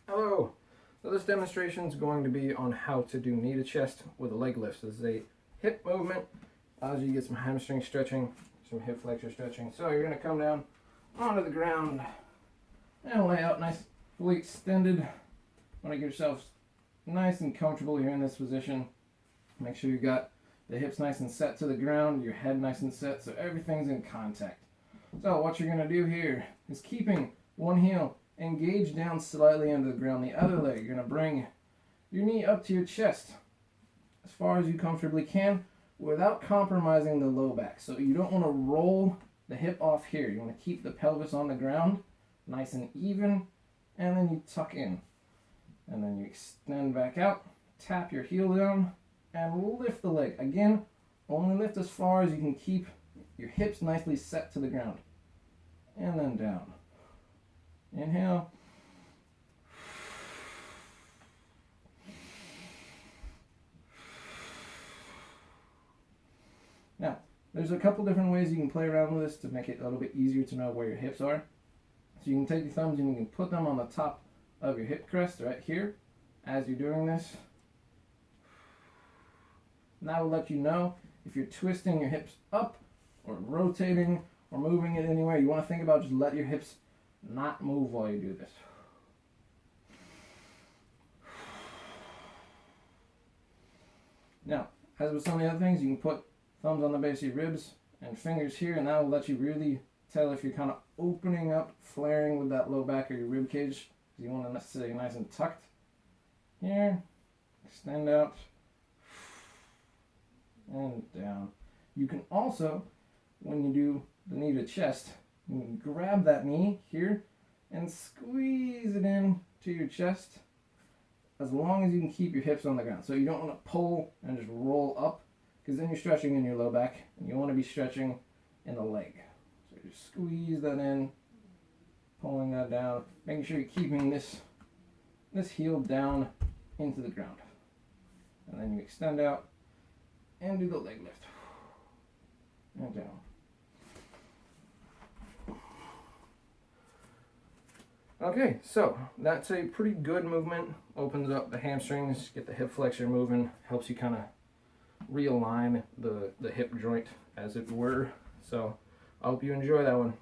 Hello. So this demonstration is going to be on how to do knee to chest with a leg lift. This is a hip movement. Allows you to get some hamstring stretching, some hip flexor stretching. So you're going to come down onto the ground and lay out nice, fully extended. Want to get yourself nice and comfortable here in this position. Make sure you got the hips nice and set to the ground, your head nice and set so everything's in contact. So what you're going to do here is keeping one heel engaged down slightly into the ground. The other leg, you're going to bring your knee up to your chest as far as you comfortably can without compromising the low back. So you don't want to roll the hip off here. You want to keep the pelvis on the ground nice and even, and then you tuck in. And then you extend back out, tap your heel down, and lift the leg. Again, only lift as far as you can keep your hips nicely set to the ground. And then down. Inhale. Now, there's a couple different ways you can play around with this to make it a little bit easier to know where your hips are. So you can take your thumbs and you can put them on the top of your hip crest right here as you're doing this. And that will let you know if you're twisting your hips up or rotating or moving it anywhere. You want to think about just let your hips not move while you do this. Now, as with some of the other things, you can put thumbs on the base of your ribs and fingers here, and that will let you really tell if you're kind of opening up, flaring with that low back or your rib cage. You want to stay nice and tucked. Here, extend out, and down. You can also, when you do the knee to chest, you can grab that knee here and squeeze it in to your chest as long as you can keep your hips on the ground. So you don't want to pull and just roll up, because then you're stretching in your low back, and you want to be stretching in the leg. So just squeeze that in, pulling that down, making sure you're keeping this heel down into the ground. And then you extend out and do the leg lift. And down. Okay, so that's a pretty good movement. Opens up the hamstrings, get the hip flexor moving, helps you kind of realign the hip joint, as it were. So I hope you enjoy that one.